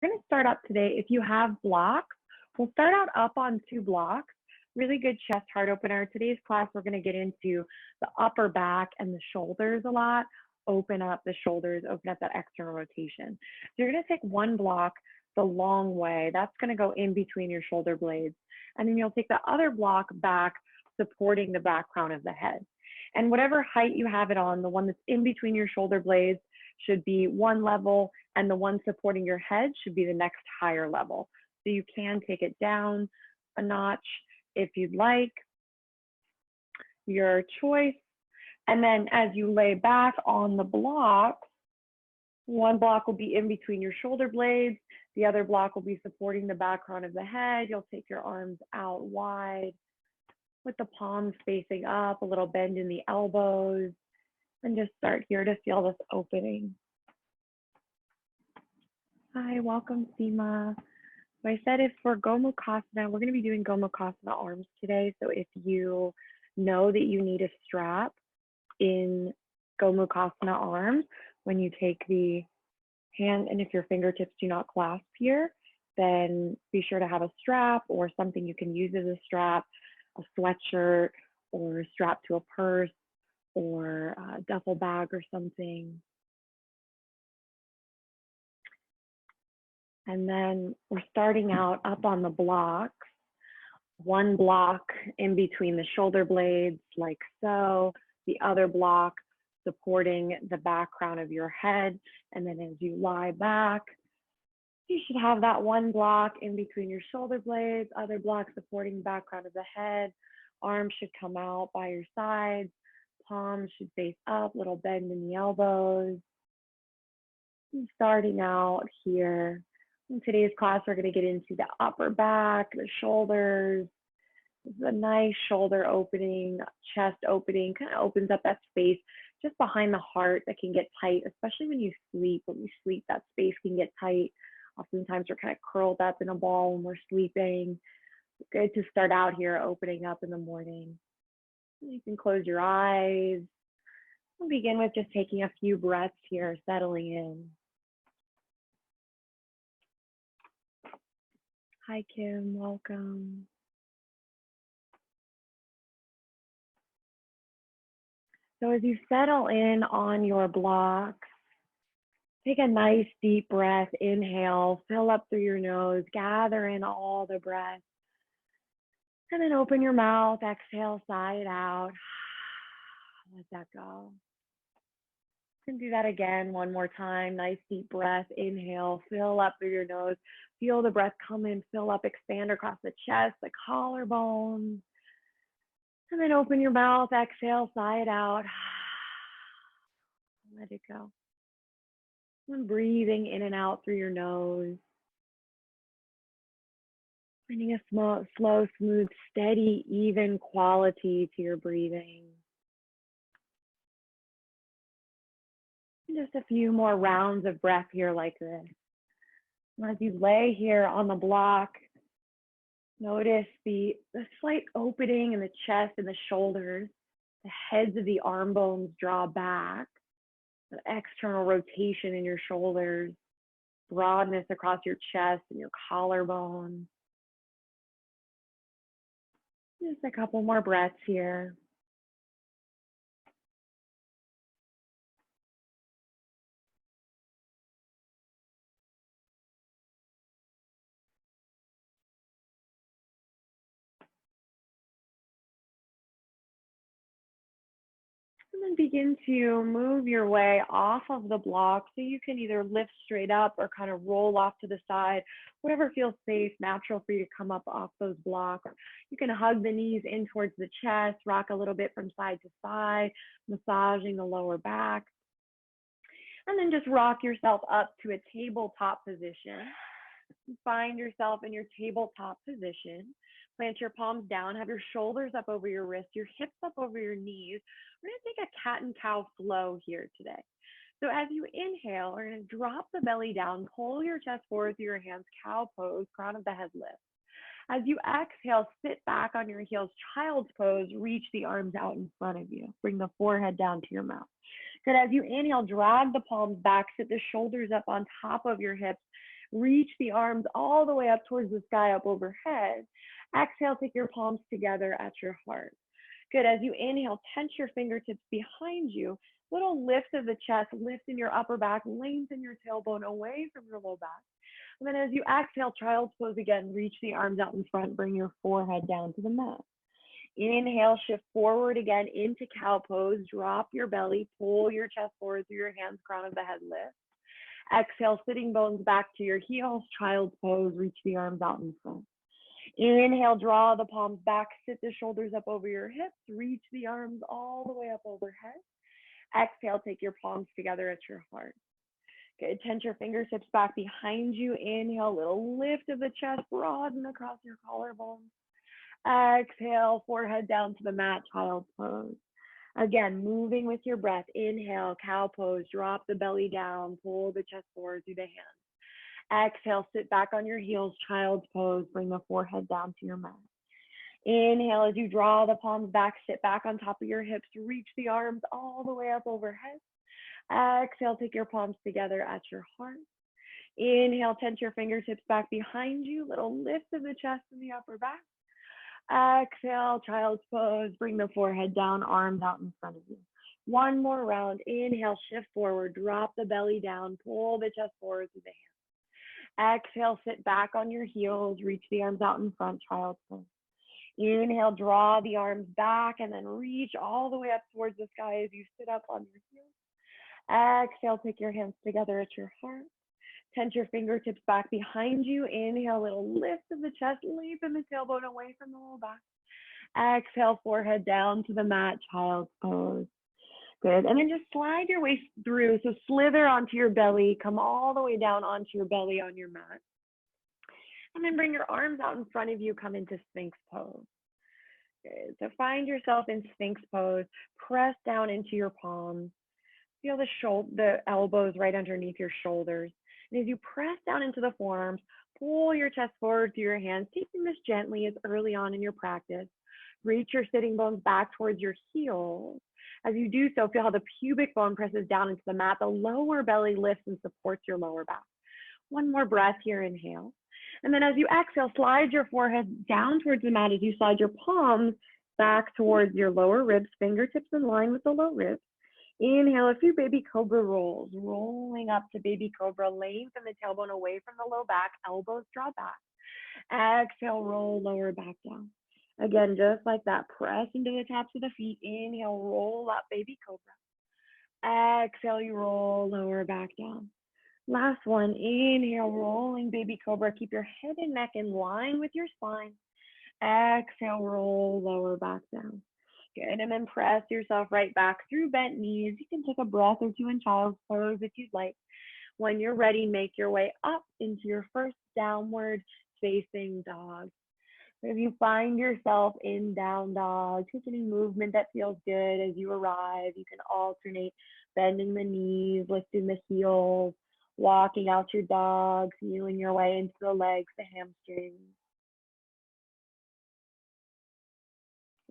We're going to start out today. If you have blocks, we'll start out up on 2 blocks. Really good chest heart opener. Today's class, we're going to get into the upper back and the shoulders a lot. Open up the shoulders, open up that external rotation. So you're going to take 1 block the long way. That's going to go in between your shoulder blades. And then you'll take the other block back, supporting the back crown of the head. And whatever height you have it on, the one that's in between your shoulder blades should be 1 level, and the one supporting your head should be the next higher level. So you can take it down a notch if you'd like, your choice. And then as you lay back on the blocks, 1 block will be in between your shoulder blades, the other block will be supporting the back crown of the head. You'll take your arms out wide with the palms facing up, a little bend in the elbows, and just start here to feel this opening. Hi, welcome, Seema. So I said if for Gomukasana, we're going to be doing Gomukasana Arms today. So if you know that you need a strap in Gomukasana Arms, when you take the hand, and if your fingertips do not clasp here, then be sure to have a strap or something you can use as a strap, a sweatshirt or a strap to a purse or a duffel bag or something. And then we're starting out up on the blocks, 1 block in between the shoulder blades like so, the other block supporting the back crown of your head. And then as you lie back, you should have that 1 block in between your shoulder blades, other block supporting the back crown of the head. Arms should come out by your sides, palms should face up, little bend in the elbows. And starting out here. In today's class, we're going to get into the upper back, the shoulders. This is a nice shoulder opening, chest opening, kind of opens up that space just behind the heart that can get tight, especially when you sleep. When we sleep, that space can get tight. Oftentimes we're kind of curled up in a ball when we're sleeping. It's good to start out here opening up in the morning. You can close your eyes. We'll begin with just taking a few breaths here, settling in. Hi, Kim, welcome. So as you settle in on your blocks, take a nice deep breath, inhale, fill up through your nose, gather in all the breath, and then open your mouth, exhale, sigh it out, let that go. You can do that again, 1 more time, nice deep breath, inhale, fill up through your nose, feel the breath come in, fill up, expand across the chest, the collarbones. And then open your mouth, exhale, sigh it out. Let it go. And breathing in and out through your nose. Finding a slow, smooth, steady, even quality to your breathing. And just a few more rounds of breath here like this. As you lay here on the block, notice the slight opening in the chest and the shoulders. The heads of the arm bones draw back. The external rotation in your shoulders. Broadness across your chest and your collarbone. Just a couple more breaths here. And then begin to move your way off of the block so you can either lift straight up or kind of roll off to the side, whatever feels safe, natural for you to come up off those blocks. You can hug the knees in towards the chest, rock a little bit from side to side, massaging the lower back. And then just rock yourself up to a tabletop position. Find yourself in your tabletop position. Plant your palms down, have your shoulders up over your wrists, your hips up over your knees. We're going to take a cat and cow flow here today. So as you inhale, we're going to drop the belly down, pull your chest forward through your hands, cow pose, crown of the head lift. As you exhale, sit back on your heels, child's pose, reach the arms out in front of you. Bring the forehead down to your mouth. Good, as you inhale, drag the palms back, sit the shoulders up on top of your hips, Reach the arms all the way up towards the sky, up overhead. Exhale, take your palms together at your heart. Good. As you inhale, tense your fingertips behind you. Little lift of the chest, lift in your upper back, lengthen your tailbone away from your low back. And then as you exhale, child's pose again, reach the arms out in front, bring your forehead down to the mat. Inhale, shift forward again into cow pose, drop your belly, pull your chest forward through your hands, crown of the head lift. Exhale, sitting bones back to your heels, child's pose, reach the arms out in front. Inhale, draw the palms back, sit the shoulders up over your hips, reach the arms all the way up overhead. Exhale, take your palms together at your heart. Good, tense your fingertips back behind you. Inhale, little lift of the chest, broaden across your collarbones. Exhale, forehead down to the mat, child's pose. Again, moving with your breath. Inhale, cow pose, drop the belly down, pull the chest forward through the hands. Exhale, sit back on your heels, child's pose, bring the forehead down to your mat. Inhale, as you draw the palms back, sit back on top of your hips, reach the arms all the way up overhead. Exhale, take your palms together at your heart. Inhale, tense your fingertips back behind you, little lift of the chest and the upper back. Exhale, child's pose, bring the forehead down, arms out in front of you. One more round. Inhale, shift forward, drop the belly down, pull the chest forward through the hands. Exhale, sit back on your heels, reach the arms out in front, child's pose. Inhale, draw the arms back and then reach all the way up towards the sky as you sit up on your heels. Exhale, take your hands together at your heart. Tense your fingertips back behind you. Inhale, little lift of the chest, lengthen the tailbone away from the low back. Exhale, forehead down to the mat, child's pose. Good, and then just slide your way through. So slither onto your belly, come all the way down onto your belly on your mat. And then bring your arms out in front of you, come into Sphinx Pose. Good, so find yourself in Sphinx Pose, press down into your palms. Feel the elbows right underneath your shoulders. And as you press down into the forearms, pull your chest forward through your hands, taking this gently as early on in your practice. Reach your sitting bones back towards your heels. As you do so, feel how the pubic bone presses down into the mat. The lower belly lifts and supports your lower back. One more breath here, inhale. And then as you exhale, slide your forehead down towards the mat as you slide your palms back towards your lower ribs, fingertips in line with the low ribs. Inhale, a few baby cobra rolls, rolling up to baby cobra, lengthen the tailbone away from the low back, elbows draw back. Exhale, roll lower back down. Again, just like that, press into the tops of the feet. Inhale, roll up baby cobra. Exhale, you roll lower back down. Last one, inhale, rolling baby cobra. Keep your head and neck in line with your spine. Exhale, roll lower back down. Good, and then press yourself right back through bent knees. You can take a breath or two in child's pose if you'd like. When you're ready, make your way up into your first downward facing dog. If you find yourself in down dog, take any movement that feels good as you arrive. You can alternate bending the knees, lifting the heels, walking out your dog, feeling your way into the legs, the hamstrings.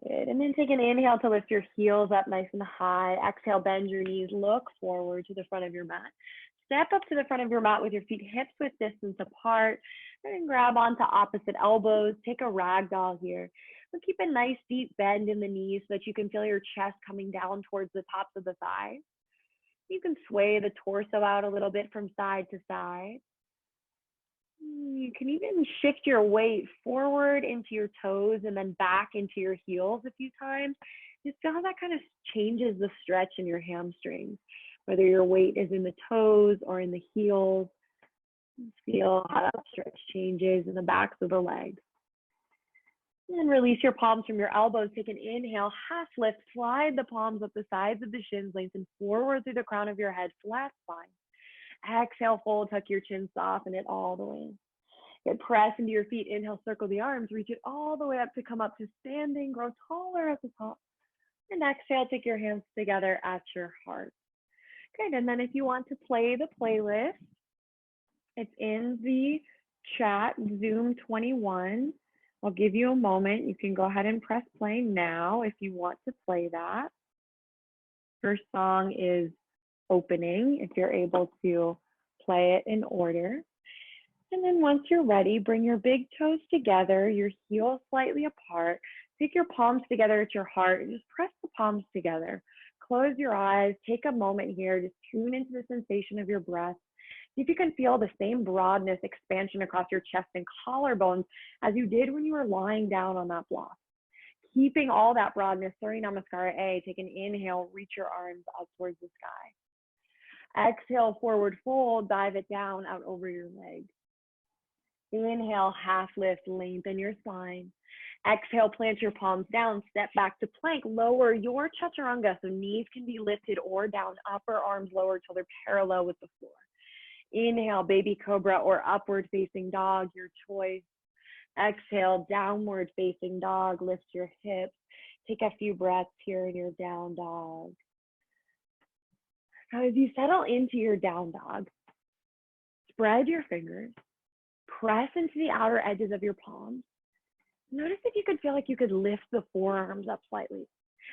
Good. And then take an inhale to lift your heels up nice and high. Exhale, bend your knees, look forward to the front of your mat. Step up to the front of your mat with your feet hips width distance apart. And grab onto opposite elbows. Take a ragdoll here. But keep a nice deep bend in the knees so that you can feel your chest coming down towards the tops of the thighs. You can sway the torso out a little bit from side to side. You can even shift your weight forward into your toes and then back into your heels a few times. Just feel how that kind of changes the stretch in your hamstrings, whether your weight is in the toes or in the heels. Feel how that stretch changes in the backs of the legs. And then release your palms from your elbows. Take an inhale, half lift, slide the palms up the sides of the shins, lengthen forward through the crown of your head, flat spine. Exhale, fold, tuck your chin, soften it all the way. Good, press into your feet, inhale, circle the arms, reach it all the way up to come up to standing, grow taller at the top. And exhale, take your hands together at your heart. Good, and then if you want to play the playlist, it's in the chat, Zoom 21. I'll give you a moment. You can go ahead and press play now if you want to play that. First song is Opening, if you're able to play it in order. And then once you're ready, bring your big toes together, your heels slightly apart. Take your palms together at your heart and just press the palms together. Close your eyes, take a moment here, just tune into the sensation of your breath. See if you can feel the same broadness, expansion across your chest and collarbones as you did when you were lying down on that block. Keeping all that broadness, Surya Namaskara A, take an inhale, reach your arms up towards the sky. Exhale, forward fold, dive it down out over your legs. Inhale, half lift, lengthen your spine. Exhale, plant your palms down, step back to plank, lower your chaturanga so knees can be lifted or down, upper arms lower till they're parallel with the floor. Inhale, baby cobra or upward facing dog, your choice. Exhale, downward facing dog, lift your hips. Take a few breaths here in your down dog. So as you settle into your down dog, spread your fingers, press into the outer edges of your palms. Notice if you could feel like you could lift the forearms up slightly.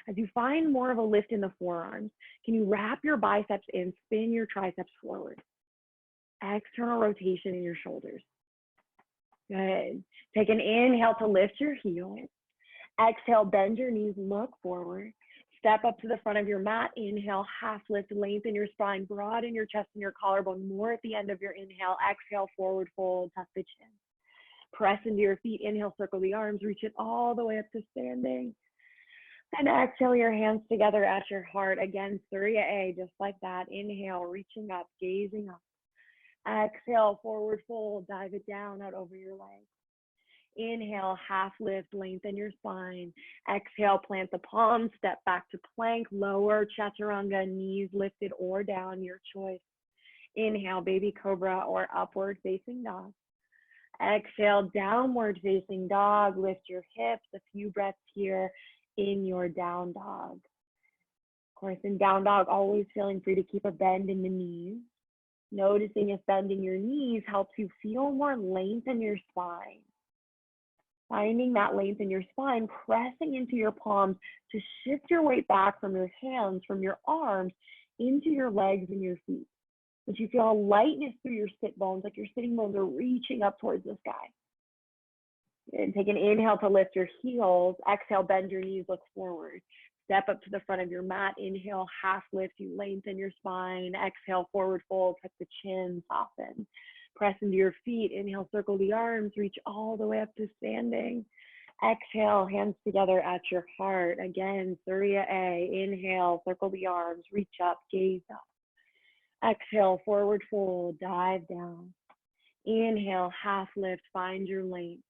As you find more of a lift in the forearms, can you wrap your biceps in, spin your triceps forward? External rotation in your shoulders. Good. Take an inhale to lift your heels. Exhale, bend your knees, look forward. Step up to the front of your mat. Inhale, half lift, lengthen your spine, broaden your chest and your collarbone more at the end of your inhale. Exhale, forward fold, tuck the chin. Press into your feet. Inhale, circle the arms, reach it all the way up to standing. And exhale your hands together at your heart. Again, Surya A, just like that. Inhale, reaching up, gazing up. Exhale, forward fold, dive it down out over your legs. Inhale, half lift, lengthen your spine. Exhale, plant the palms, step back to plank, lower chaturanga, knees lifted or down, your choice. Inhale, baby cobra or upward facing dog. Exhale, downward facing dog, lift your hips, a few breaths here in your down dog. Of course, in down dog, always feeling free to keep a bend in the knees. Noticing if bending your knees helps you feel more length in your spine. Finding that length in your spine, pressing into your palms to shift your weight back from your hands, from your arms, into your legs and your feet. But you feel a lightness through your sit bones, like your sitting bones are reaching up towards the sky. And take an inhale to lift your heels. Exhale, bend your knees, look forward. Step up to the front of your mat. Inhale, half lift, you lengthen your spine. Exhale, forward fold, tuck the chin, soften. Press into your feet. Inhale, circle the arms, reach all the way up to standing. Exhale, hands together at your heart. Again, Surya A. Inhale, circle the arms, reach up, gaze up. Exhale, forward fold, dive down. Inhale, half lift, find your length.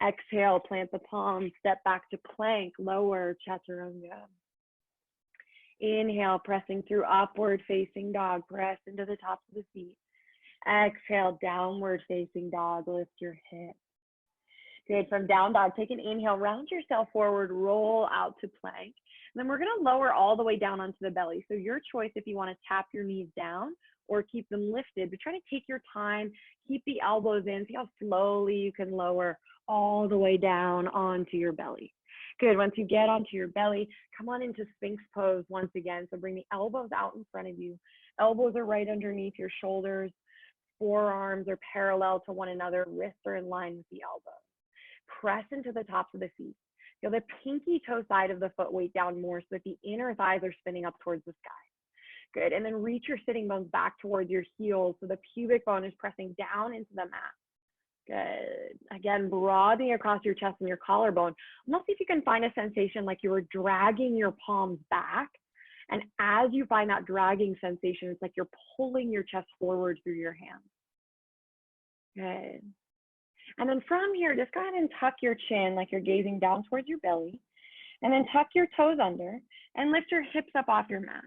Exhale, plant the palms, step back to plank, lower chaturanga. Inhale, pressing through upward facing dog, press into the tops of the feet. Exhale, downward facing dog, lift your hips. Good, from down dog, take an inhale, round yourself forward, roll out to plank. And then we're gonna lower all the way down onto the belly. So your choice if you wanna tap your knees down or keep them lifted, but try to take your time, keep the elbows in, see how slowly you can lower all the way down onto your belly. Good, once you get onto your belly, come on into Sphinx Pose once again. So bring the elbows out in front of you. Elbows are right underneath your shoulders. Forearms are parallel to one another. Wrists are in line with the elbows. Press into the tops of the feet. Feel the pinky toe side of the foot weight down more so that the inner thighs are spinning up towards the sky. Good, and then reach your sitting bones back towards your heels so the pubic bone is pressing down into the mat. Good. Again, broadening across your chest and your collarbone. Almost see if you can find a sensation like you were dragging your palms back. And as you find that dragging sensation, it's like you're pulling your chest forward through your hands. Good. And then from here, just go ahead and tuck your chin like you're gazing down towards your belly. And then tuck your toes under and lift your hips up off your mat.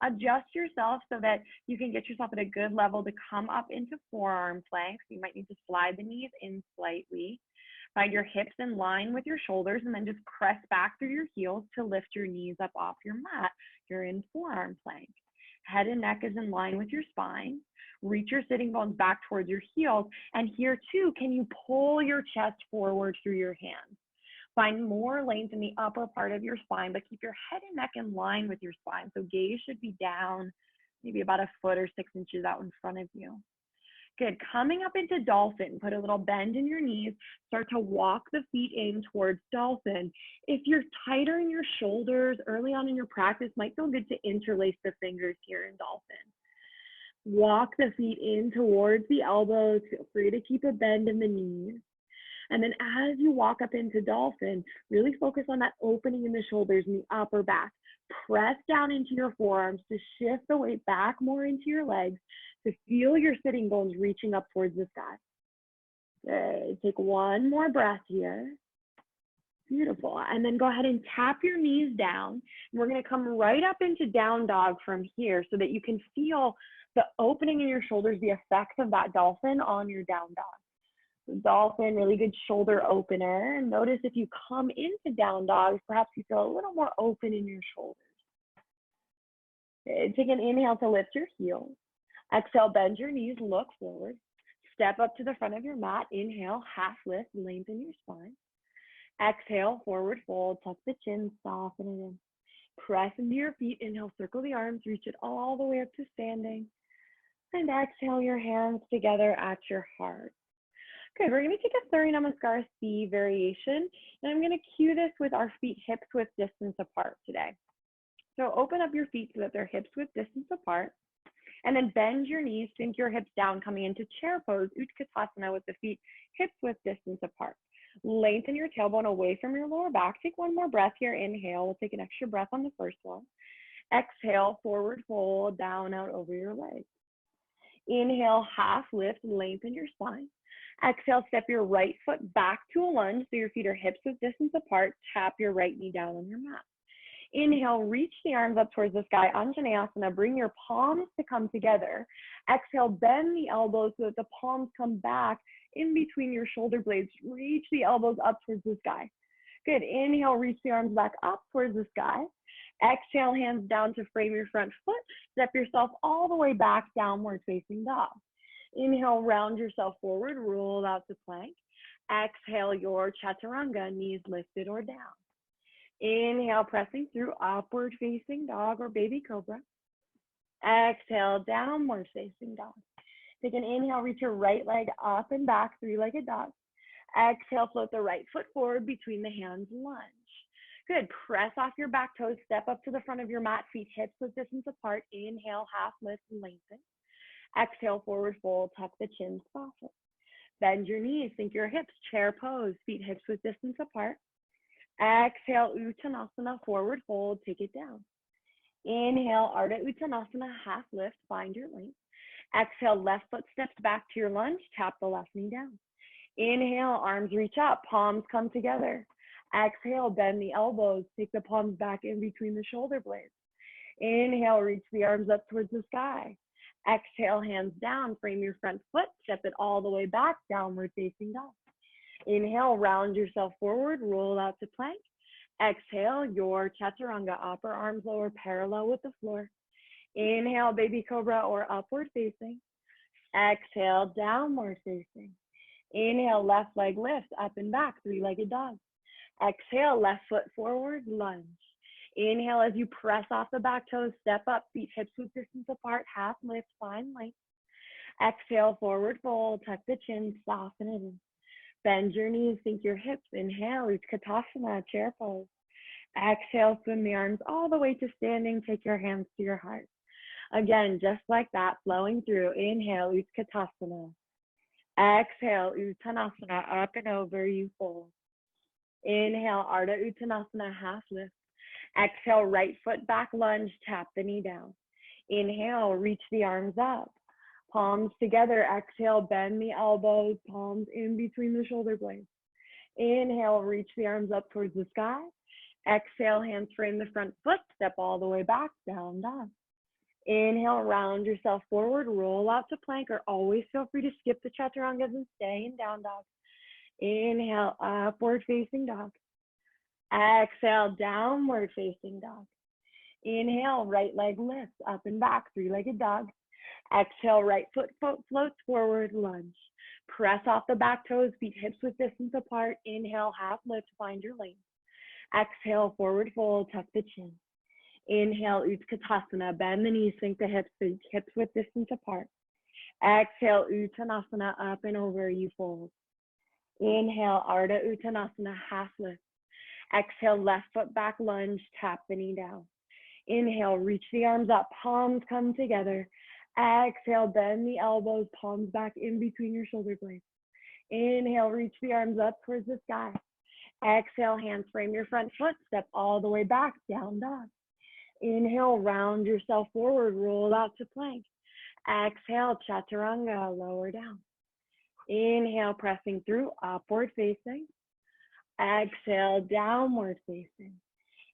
Adjust yourself so that you can get yourself at a good level to come up into forearm planks. You might need to slide the knees in slightly. Find your hips in line with your shoulders and then just press back through your heels to lift your knees up off your mat. You're in forearm plank. Head and neck is in line with your spine. Reach your sitting bones back towards your heels. And here too, can you pull your chest forward through your hands? Find more length in the upper part of your spine, but keep your head and neck in line with your spine. So gaze should be down, maybe about a foot or 6 inches out in front of you. Good, coming up into Dolphin, put a little bend in your knees, start to walk the feet in towards Dolphin. If you're tighter in your shoulders early on in your practice, might feel good to interlace the fingers here in Dolphin. Walk the feet in towards the elbows, feel free to keep a bend in the knees. And then as you walk up into Dolphin, really focus on that opening in the shoulders and the upper back. Press down into your forearms to shift the weight back more into your legs, to feel your sitting bones reaching up towards the sky. Good. Take one more breath here. Beautiful. And then go ahead and tap your knees down. And we're going to come right up into down dog from here so that you can feel the opening in your shoulders, the effects of that Dolphin on your down dog. So Dolphin, really good shoulder opener. And notice if you come into down dog, perhaps you feel a little more open in your shoulders. Okay, take an inhale to lift your heels. Exhale, bend your knees, look forward. Step up to the front of your mat. Inhale, half lift, lengthen your spine. Exhale, forward fold, tuck the chin, soften it in. Press into your feet. Inhale, circle the arms, reach it all the way up to standing. And exhale, your hands together at your heart. Okay, we're going to take a Surya Namaskar C variation, and I'm going to cue this with our feet hips width distance apart today. So open up your feet so that they're hips width distance apart, and then bend your knees, sink your hips down, coming into chair pose, Utkatasana, with the feet hips width distance apart. Lengthen your tailbone away from your lower back. Take one more breath here. Inhale, we'll take an extra breath on the first one. Exhale, forward fold, down, out over your legs. Inhale, half lift, lengthen your spine. Exhale, step your right foot back to a lunge so your feet are hips width distance apart. Tap your right knee down on your mat. Inhale, reach the arms up towards the sky, Anjaneyasana. Bring your palms to come together. Exhale, bend the elbows so that the palms come back in between your shoulder blades. Reach the elbows up towards the sky. Good. Inhale, reach the arms back up towards the sky. Exhale, hands down to frame your front foot. Step yourself all the way back, downward facing dog. Inhale, round yourself forward, roll out to plank. Exhale, your chaturanga, knees lifted or down. Inhale, pressing through, upward facing dog or baby cobra. Exhale, downward facing dog. Take an inhale, reach your right leg up and back, three-legged dog. Exhale, float the right foot forward between the hands, lunge. Good, press off your back toes, step up to the front of your mat, feet hips width distance apart. Inhale, half lift, lengthen. Exhale, forward fold, tuck the chin, soften. Bend your knees, sink your hips, chair pose, feet hips width distance apart. Exhale, Uttanasana, forward fold, take it down. Inhale, Ardha Uttanasana, half lift, find your length. Exhale, left foot steps back to your lunge, tap the left knee down. Inhale, arms reach up, palms come together. Exhale, bend the elbows, take the palms back in between the shoulder blades. Inhale, reach the arms up towards the sky. Exhale, hands down, frame your front foot, step it all the way back, downward facing dog. Inhale, round yourself forward, roll out to plank. Exhale, your chaturanga, upper arms lower, parallel with the floor. Inhale, baby cobra or upward facing. Exhale, downward facing. Inhale, left leg lifts, up and back, three-legged dog. Exhale, left foot forward, lunge. Inhale, as you press off the back toes, step up, feet hips width distance apart, half lift, find length. Exhale, forward fold, tuck the chin, soften it in. Bend your knees, sink your hips. Inhale, Utkatasana, chair pose. Exhale, swim the arms all the way to standing. Take your hands to your heart. Again, just like that, flowing through. Inhale, Utkatasana. Exhale, Uttanasana, up and over, you fold. Inhale, Ardha Uttanasana, half lift. Exhale, right foot back lunge, tap the knee down. Inhale, reach the arms up. Palms together, exhale, bend the elbows, palms in between the shoulder blades. Inhale, reach the arms up towards the sky. Exhale, hands frame the front foot, step all the way back, down dog. Inhale, round yourself forward, roll out to plank, or always feel free to skip the chaturangas and stay in down dog. Inhale, upward facing dog. Exhale, downward facing dog. Inhale, right leg lifts, up and back, three-legged dog. Exhale, right foot floats forward, lunge. Press off the back toes, feet hips width distance apart. Inhale, half lift, find your length. Exhale, forward fold, tuck the chin. Inhale, Utkatasana, bend the knees, sink the hips, feet hips width distance apart. Exhale, Uttanasana, up and over, you fold. Inhale, Ardha Uttanasana, half lift. Exhale, left foot back lunge, tap the knee down. Inhale, reach the arms up, palms come together. Exhale, bend the elbows, palms back in between your shoulder blades. Inhale, reach the arms up towards the sky. Exhale, hands frame your front foot, step all the way back, down dog. Inhale, round yourself forward, roll out to plank. Exhale, chaturanga, lower down. Inhale, pressing through, upward facing. Exhale, downward facing.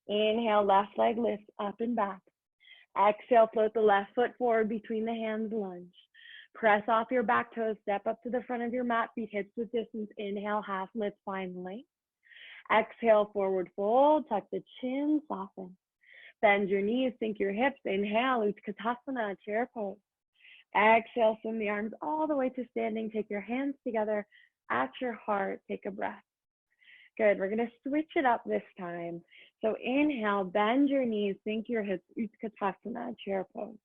Inhale, left leg lifts up and back. Exhale, float the left foot forward between the hands, lunge. Press off your back toes, step up to the front of your mat, feet hips width distance. Inhale, half lift, find length. Exhale, forward fold, tuck the chin, soften. Bend your knees, sink your hips. Inhale, Utkatasana, chair pose. Exhale, swim the arms all the way to standing. Take your hands together at your heart. Take a breath. Good, we're gonna switch it up this time. So inhale, bend your knees, sink your hips, Utkatasana, chair pose.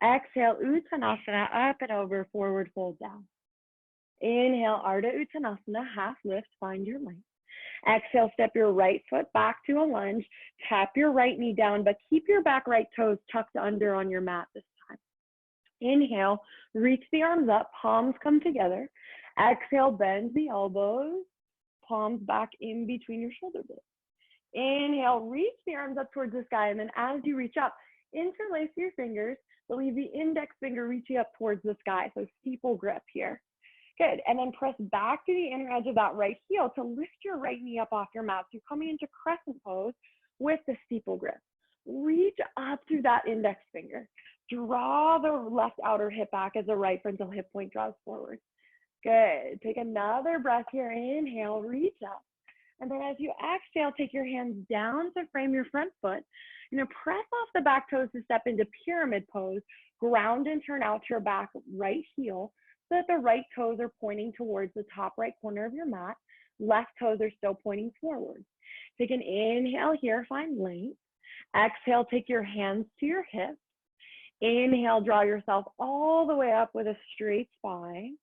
Exhale, Uttanasana, up and over, forward fold down. Inhale, Ardha Uttanasana, half lift, find your length. Exhale, step your right foot back to a lunge, tap your right knee down, but keep your back right toes tucked under on your mat this time. Inhale, reach the arms up, palms come together. Exhale, bend the elbows, palms back in between your shoulder blades. Inhale, reach the arms up towards the sky, and then as you reach up, interlace your fingers, but leave the index finger reaching up towards the sky, so steeple grip here. Good, and then press back to the inner edge of that right heel to lift your right knee up off your mat. So you're coming into Crescent Pose with the steeple grip. Reach up through that index finger. Draw the left outer hip back as the right frontal hip point draws forward. Good, take another breath here. Inhale, reach up. And then as you exhale, take your hands down to frame your front foot. You're gonna press off the back toes to step into pyramid pose. Ground and turn out your back right heel so that the right toes are pointing towards the top right corner of your mat. Left toes are still pointing forward. Take an inhale here, find length. Exhale, take your hands to your hips. Inhale, draw yourself all the way up with a straight spine.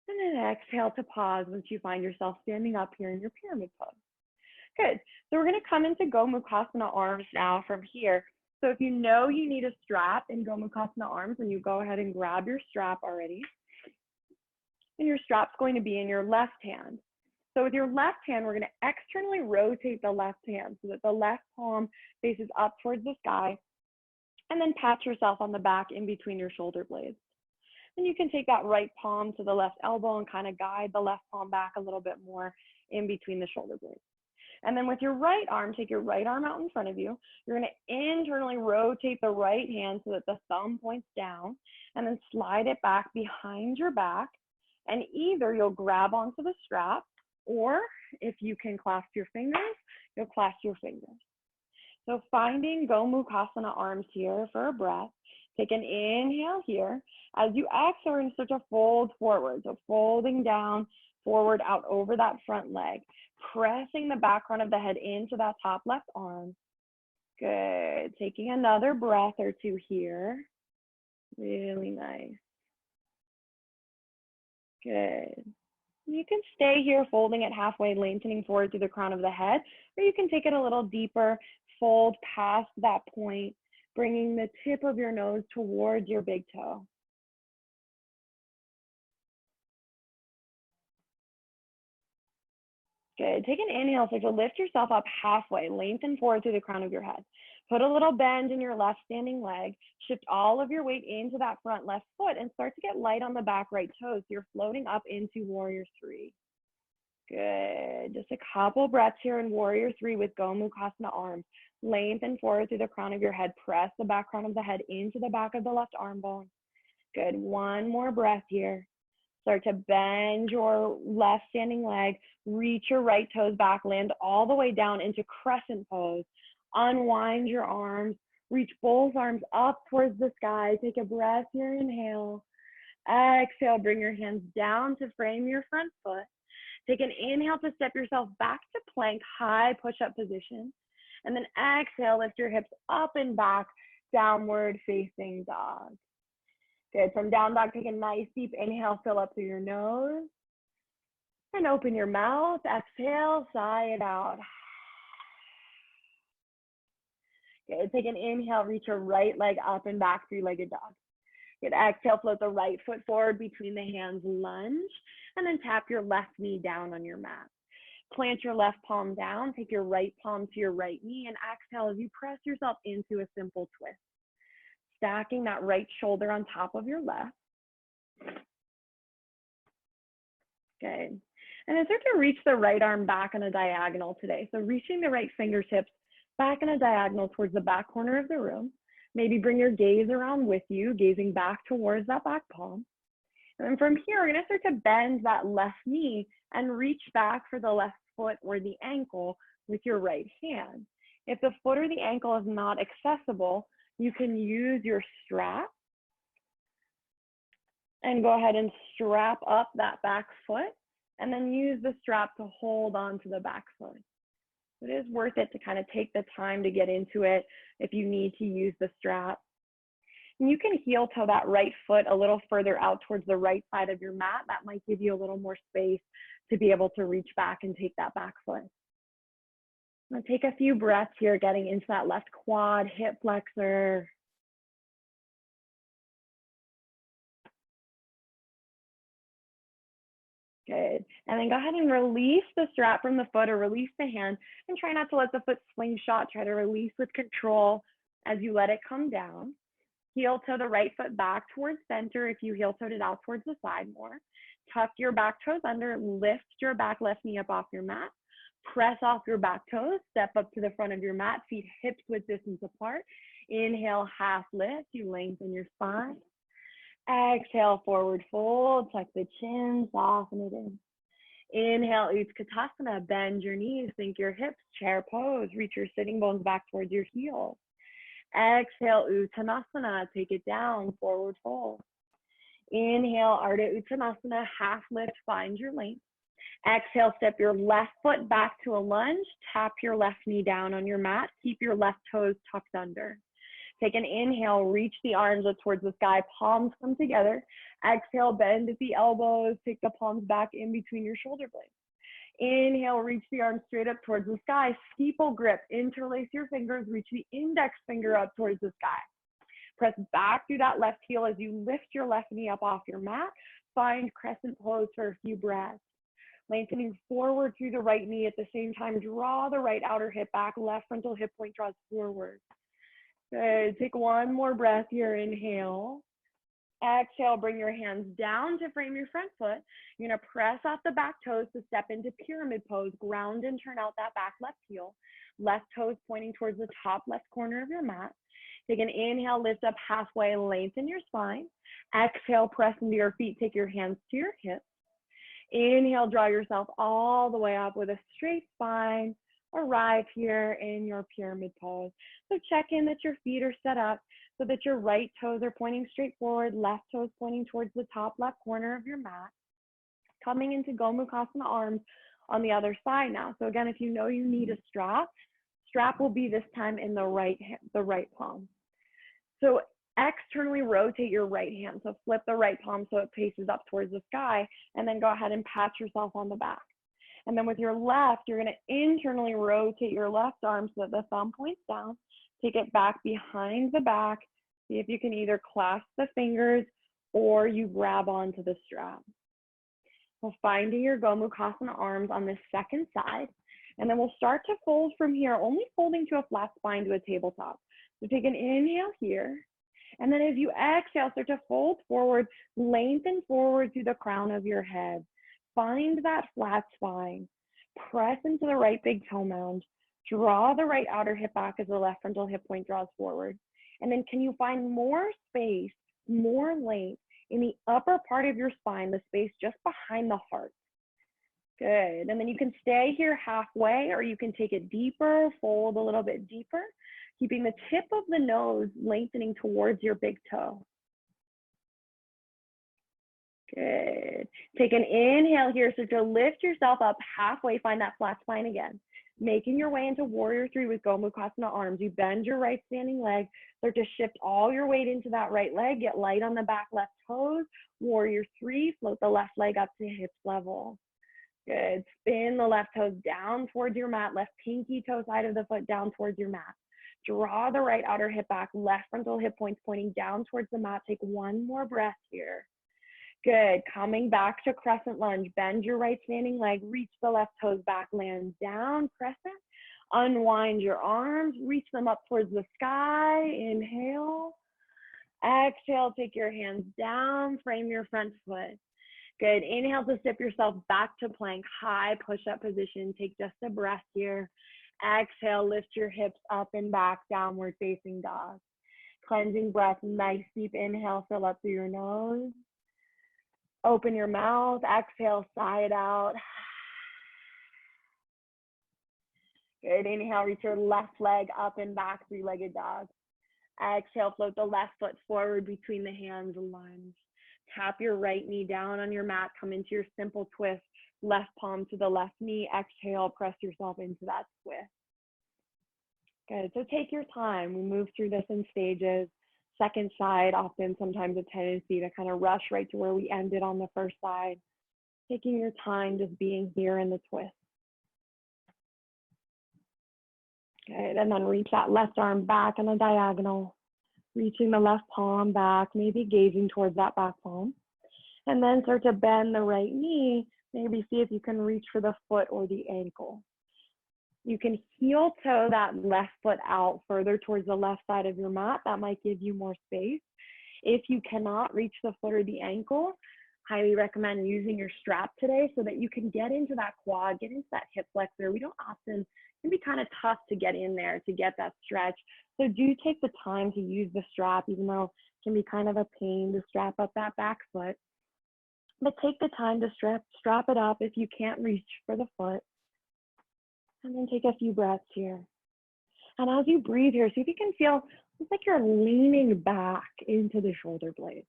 And then exhale to pause once you find yourself standing up here in your pyramid pose. Good. So we're going to come into Gomukasana Arms now from here. So if you know you need a strap in Gomukasana Arms, then you go ahead and grab your strap already. And your strap's going to be in your left hand. So with your left hand, we're going to externally rotate the left hand so that the left palm faces up towards the sky. And then pat yourself on the back in between your shoulder blades. And you can take that right palm to the left elbow and kind of guide the left palm back a little bit more in between the shoulder blades. And then with your right arm, take your right arm out in front of you. You're going to internally rotate the right hand so that the thumb points down, and then slide it back behind your back. And either you'll grab onto the strap, or if you can clasp your fingers, you'll clasp your fingers. So finding Gomukasana Arms here for a breath. Take an inhale here. As you exhale, we're going to start to fold forward. So folding down, forward, out over that front leg. Pressing the back front of the head into that top left arm. Good. Taking another breath or two here. Really nice. Good. You can stay here folding it halfway, lengthening forward through the crown of the head, or you can take it a little deeper, fold past that point, bringing the tip of your nose towards your big toe. Good. Take an inhale, so to lift yourself up halfway, lengthen forward through the crown of your head. Put a little bend in your left standing leg, shift all of your weight into that front left foot, and start to get light on the back right toes. So you're floating up into Warrior Three. Good. Just a couple breaths here in Warrior Three with Gomukasana Arms. Lengthen forward through the crown of your head. Press the back crown of the head into the back of the left arm bone. Good. One more breath here. Start to bend your left standing leg. Reach your right toes back. Land all the way down into Crescent Pose. Unwind your arms. Reach both arms up towards the sky. Take a breath here. Inhale. Exhale. Bring your hands down to frame your front foot. Take an inhale to step yourself back to plank, high push-up position. And then exhale, lift your hips up and back, downward facing dog. Good. From down dog, take a nice deep inhale, fill up through your nose. And open your mouth. Exhale, sigh it out. Good. Take an inhale, reach your right leg up and back, three-legged dog. Good. Exhale, float the right foot forward between the hands, lunge, and then tap your left knee down on your mat. Plant your left palm down, take your right palm to your right knee, and exhale as you press yourself into a simple twist. Stacking that right shoulder on top of your left. Good. And then start to reach the right arm back on a diagonal today. So reaching the right fingertips back in a diagonal towards the back corner of the room. Maybe bring your gaze around with you, gazing back towards that back palm. And then from here, we're gonna start to bend that left knee and reach back for the left foot or the ankle with your right hand. If the foot or the ankle is not accessible, you can use your strap and go ahead and strap up that back foot and then use the strap to hold on to the back foot. It is worth it to kind of take the time to get into it if you need to use the strap. And you can heel toe that right foot a little further out towards the right side of your mat. That might give you a little more space to be able to reach back and take that back foot. Now take a few breaths here, getting into that left quad, hip flexor. Good. And then go ahead and release the strap from the foot or release the hand and try not to let the foot slingshot. Try to release with control as you let it come down. Heel toe the right foot back towards center if you heel toed it out towards the side more. Tuck your back toes under, lift your back left knee up off your mat. Press off your back toes, step up to the front of your mat, feet hips width distance apart. Inhale, half lift, you lengthen your spine. Exhale, forward fold, tuck the chin, soften it in. Inhale, Utkatasana, bend your knees, sink your hips, chair pose, reach your sitting bones back towards your heels. Exhale, Uttanasana, take it down, forward fold. Inhale, Ardha Uttanasana, half lift, find your length. Exhale, step your left foot back to a lunge, tap your left knee down on your mat, keep your left toes tucked under. Take an inhale, reach the arms up towards the sky, palms come together. Exhale, bend at the elbows, take the palms back in between your shoulder blades. Inhale, reach the arms straight up towards the sky, steeple grip, interlace your fingers, reach the index finger up towards the sky. Press back through that left heel as you lift your left knee up off your mat. Find Crescent Pose for a few breaths. Lengthening forward through the right knee at the same time, draw the right outer hip back, left frontal hip point draws forward. Good, take one more breath here, inhale. Exhale, bring your hands down to frame your front foot. You're gonna press off the back toes to step into pyramid pose, ground and turn out that back left heel. Left toes pointing towards the top left corner of your mat. Take an inhale, lift up halfway, lengthen your spine. Exhale, press into your feet, take your hands to your hips. Inhale, draw yourself all the way up with a straight spine. Arrive here in your pyramid pose. So check in that your feet are set up so that your right toes are pointing straight forward, left toes pointing towards the top left corner of your mat. Coming into Gomukasana Arms on the other side now. So again, if you know you need a strap, strap will be this time in the right palm. So externally rotate your right hand. So flip the right palm so it faces up towards the sky, and then go ahead and pat yourself on the back. And then with your left, you're gonna internally rotate your left arm so that the thumb points down. Take it back behind the back. See if you can either clasp the fingers or you grab onto the strap. So finding your Gomukasana Arms on the second side. And then we'll start to fold from here, only folding to a flat spine to a tabletop. So take an inhale here. And then as you exhale, start to fold forward, lengthen forward through the crown of your head. Find that flat spine. Press into the right big toe mound. Draw the right outer hip back as the left frontal hip point draws forward. And then can you find more space, more length in the upper part of your spine, the space just behind the heart? Good. And then you can stay here halfway, or you can take it deeper, fold a little bit deeper, keeping the tip of the nose lengthening towards your big toe. Good. Take an inhale here. So to lift yourself up halfway, find that flat spine again. Making your way into Warrior 3 with Gomukasana Arms. You bend your right standing leg, start to shift all your weight into that right leg, get light on the back left toes. Warrior 3, float the left leg up to hip level. Good. Spin the left toes down towards your mat, left pinky toe side of the foot down towards your mat. Draw the right outer hip back, left frontal hip points pointing down towards the mat. Take one more breath here. Good. Coming back to crescent lunge. Bend your right standing leg, reach the left toes back, land down, crescent. Unwind your arms, reach them up towards the sky. Inhale. Exhale, take your hands down, frame your front foot. Good. Inhale to step yourself back to plank, high push-up position. Take just a breath here. Exhale, lift your hips up and back, downward facing dog. Cleansing breath, nice deep inhale, fill up through your nose. Open your mouth, exhale, sigh it out. Good. Inhale, reach your left leg up and back, three-legged dog. Exhale, float the left foot forward between the hands, lunge. Tap your right knee down on your mat, come into your simple twist, left palm to the left knee, exhale, press yourself into that twist. Good, so take your time. We move through this in stages. Second side, often sometimes a tendency to kind of rush right to where we ended on the first side. Taking your time, just being here in the twist. Good, and then reach that left arm back in a diagonal. Reaching the left palm back, maybe gazing towards that back palm. And then start to bend the right knee, maybe see if you can reach for the foot or the ankle. You can heel toe that left foot out further towards the left side of your mat. That might give you more space. If you cannot reach the foot or the ankle, highly recommend using your strap today so that you can get into that quad, get into that hip flexor. We don't often, it can be kind of tough to get in there to get that stretch. So do take the time to use the strap, even though it can be kind of a pain to strap up that back foot. But take the time to strap it up if you can't reach for the foot. And then take a few breaths here. And as you breathe here, see if you can feel, it's like you're leaning back into the shoulder blades.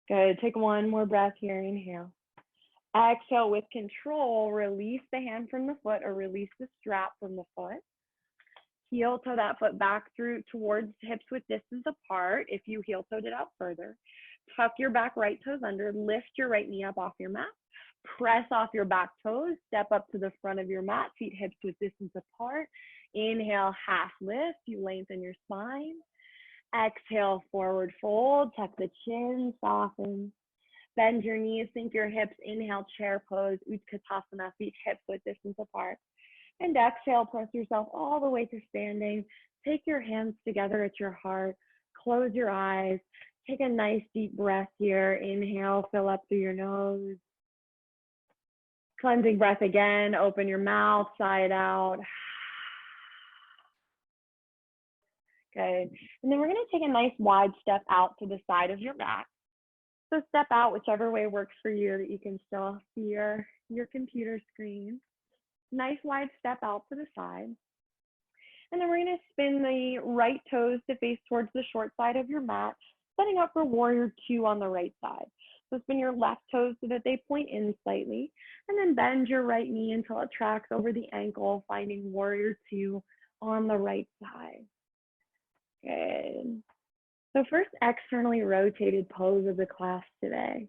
Good, take one more breath here, inhale. Exhale with control, release the hand from the foot or release the strap from the foot. Heel toe that foot back through towards hips with distance apart if you heel toed it out further. Tuck your back right toes under, lift your right knee up off your mat. Press off your back toes, step up to the front of your mat, feet hips with distance apart. Inhale, half lift, you lengthen your spine. Exhale, forward fold, tuck the chin, soften. Bend your knees, sink your hips, inhale, chair pose, Utkatasana, feet hips with distance apart. And exhale, press yourself all the way to standing. Take your hands together at your heart, close your eyes, take a nice deep breath here. Inhale, fill up through your nose. Cleansing breath again, open your mouth, sigh it out. Good. And then we're going to take a nice wide step out to the side of your mat. So step out whichever way works for you that you can still see your computer screen. Nice wide step out to the side. And then we're going to spin the right toes to face towards the short side of your mat, setting up for Warrior 2 on the right side. So spin your left toes so that they point in slightly, and then bend your right knee until it tracks over the ankle, finding Warrior 2 on the right side. Good. So first, externally rotated pose of the class today.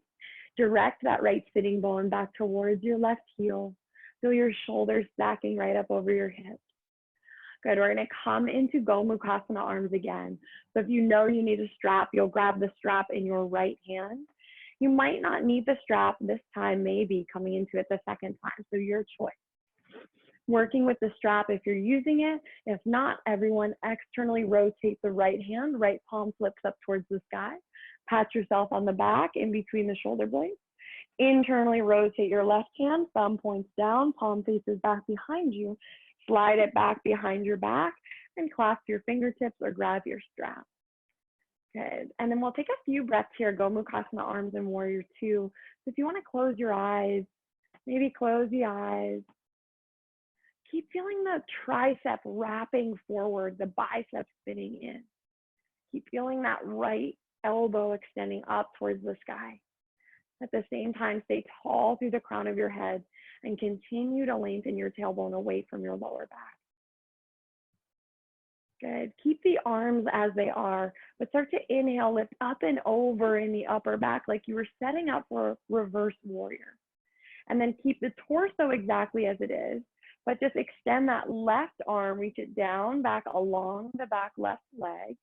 Direct that right sitting bone back towards your left heel. Feel your shoulders stacking right up over your hips. Good, we're gonna come into Gomukasana Arms again. So if you know you need a strap, you'll grab the strap in your right hand. You might not need the strap this time, maybe coming into it the second time, so your choice. Working with the strap if you're using it. If not, everyone externally rotate the right hand, right palm flips up towards the sky. Pat yourself on the back in between the shoulder blades. Internally rotate your left hand, thumb points down, palm faces back behind you. Slide it back behind your back and clasp your fingertips or grab your strap. Good. And then we'll take a few breaths here, Gomukasana Arms and Warrior 2. So if you want to close your eyes, maybe close the eyes. Keep feeling the tricep wrapping forward, the bicep spinning in. Keep feeling that right elbow extending up towards the sky. At the same time, stay tall through the crown of your head and continue to lengthen your tailbone away from your lower back. Good. Keep the arms as they are, but start to inhale, lift up and over in the upper back like you were setting up for reverse warrior. And then keep the torso exactly as it is, but just extend that left arm, reach it down, back along the back left leg.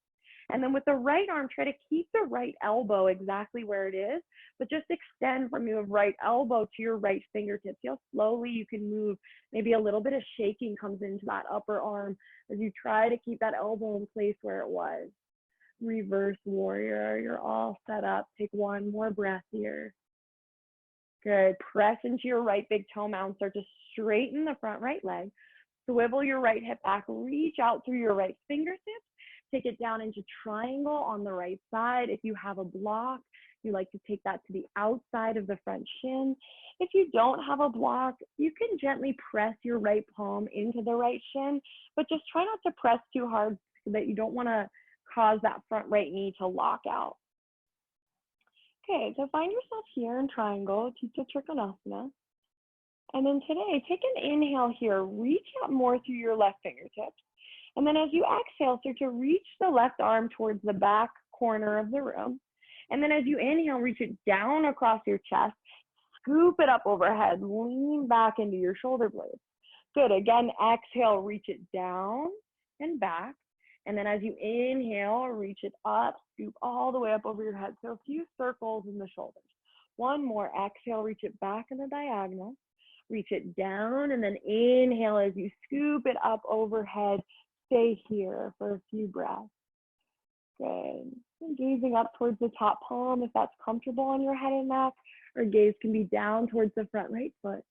And then with the right arm, try to keep the right elbow exactly where it is, but just extend from your right elbow to your right fingertips. See how slowly you can move. Maybe a little bit of shaking comes into that upper arm as you try to keep that elbow in place where it was. Reverse warrior, you're all set up. Take one more breath here. Good. Press into your right big toe mound. Start to straighten the front right leg. Swivel your right hip back. Reach out through your right fingertips. Take it down into triangle on the right side. If you have a block, you like to take that to the outside of the front shin. If you don't have a block, you can gently press your right palm into the right shin, but just try not to press too hard so that you don't want to cause that front right knee to lock out. Okay, so find yourself here in triangle, Trikonasana. And then today, take an inhale here. Reach out more through your left fingertips. And then as you exhale, start to reach the left arm towards the back corner of the room. And then as you inhale, reach it down across your chest, scoop it up overhead, lean back into your shoulder blades. Good, again, exhale, reach it down and back. And then as you inhale, reach it up, scoop all the way up over your head. So a few circles in the shoulders. One more, exhale, reach it back in the diagonal. Reach it down and then inhale as you scoop it up overhead. Stay here for a few breaths. Good. And gazing up towards the top palm if that's comfortable on your head and neck, or gaze can be down towards the front right foot.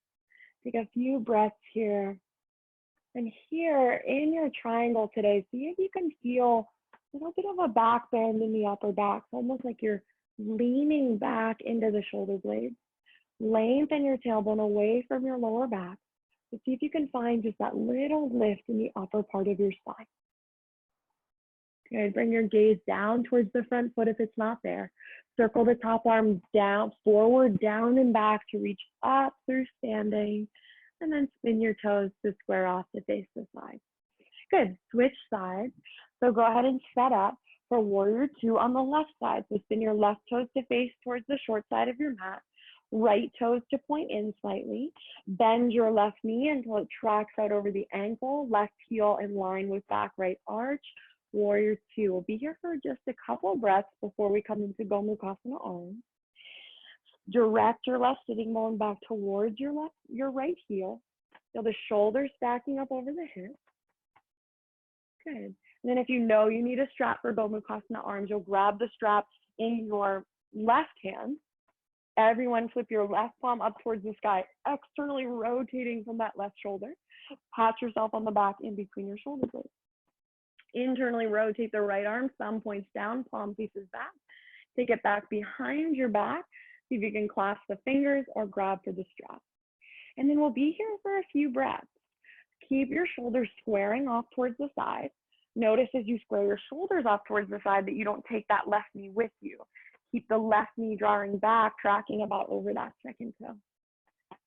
Take a few breaths here. And here in your triangle today, see if you can feel a little bit of a back bend in the upper back. It's almost like you're leaning back into the shoulder blades. Lengthen your tailbone away from your lower back. So see if you can find just that little lift in the upper part of your spine. Good. Bring your gaze down towards the front foot if it's not there. Circle the top arm down, forward, down, and back to reach up through standing. And then spin your toes to square off to face the side. Good. Switch sides. So go ahead and set up for warrior two on the left side. So spin your left toes to face towards the short side of your mat. Right toes to point in slightly. Bend your left knee until it tracks out over the ankle. Left heel in line with back right arch. Warrior two. We'll be here for just a couple breaths before we come into Gomukasana Arms. Direct your left sitting bone back towards your right heel. Feel the shoulders stacking up over the hips. Good. And then if you know you need a strap for Gomukasana Arms, you'll grab the strap in your left hand. Everyone flip your left palm up towards the sky, externally rotating from that left shoulder. Pat yourself on the back in between your shoulder blades. Internally rotate the right arm, thumb points down, palm faces back. Take it back behind your back. See if you can clasp the fingers or grab for the strap. And then we'll be here for a few breaths. Keep your shoulders squaring off towards the side. Notice as you square your shoulders off towards the side that you don't take that left knee with you. Keep the left knee drawing back, tracking about over that second toe.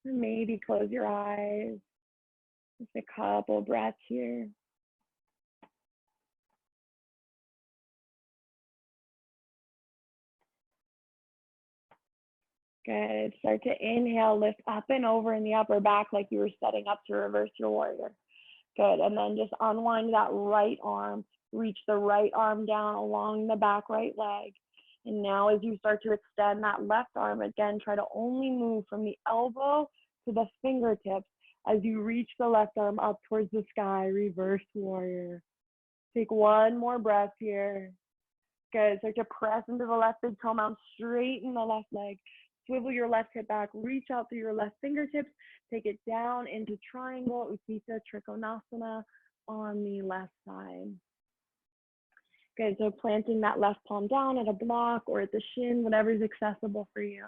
And maybe close your eyes. Just a couple breaths here. Good. Start to inhale, lift up and over in the upper back like you were setting up to reverse your warrior. Good. And then just unwind that right arm. Reach the right arm down along the back right leg. And now as you start to extend that left arm, again, try to only move from the elbow to the fingertips as you reach the left arm up towards the sky, reverse warrior. Take one more breath here. Good. Start to press into the left big toe mound, straighten the left leg. Swivel your left hip back, reach out through your left fingertips, take it down into triangle, Trikonasana on the left side. Good, so planting that left palm down at a block or at the shin, whatever is accessible for you.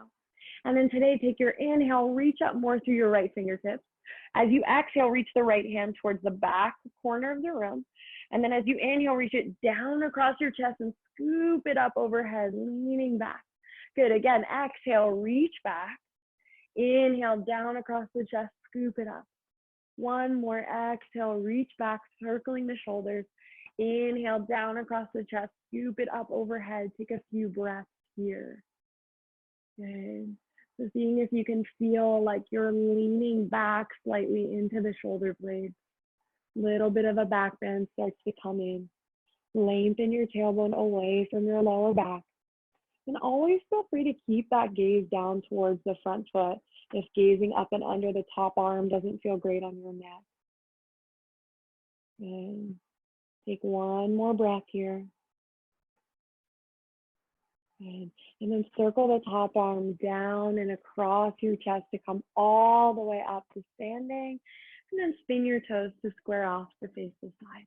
And then today, take your inhale, reach up more through your right fingertips. As you exhale, reach the right hand towards the back corner of the room. And then as you inhale, reach it down across your chest and scoop it up overhead, leaning back. Good. Again, exhale, reach back. Inhale, down across the chest, scoop it up. One more. Exhale, reach back, circling the shoulders. Inhale, down across the chest, scoop it up overhead. Take a few breaths here. Good. So seeing if you can feel like you're leaning back slightly into the shoulder blades. Little bit of a back bend starts to come in. Lengthen your tailbone away from your lower back. And always feel free to keep that gaze down towards the front foot if gazing up and under the top arm doesn't feel great on your neck. And take one more breath here. Good. And then circle the top arm down and across your chest to come all the way up to standing. And then spin your toes to square off to face the side.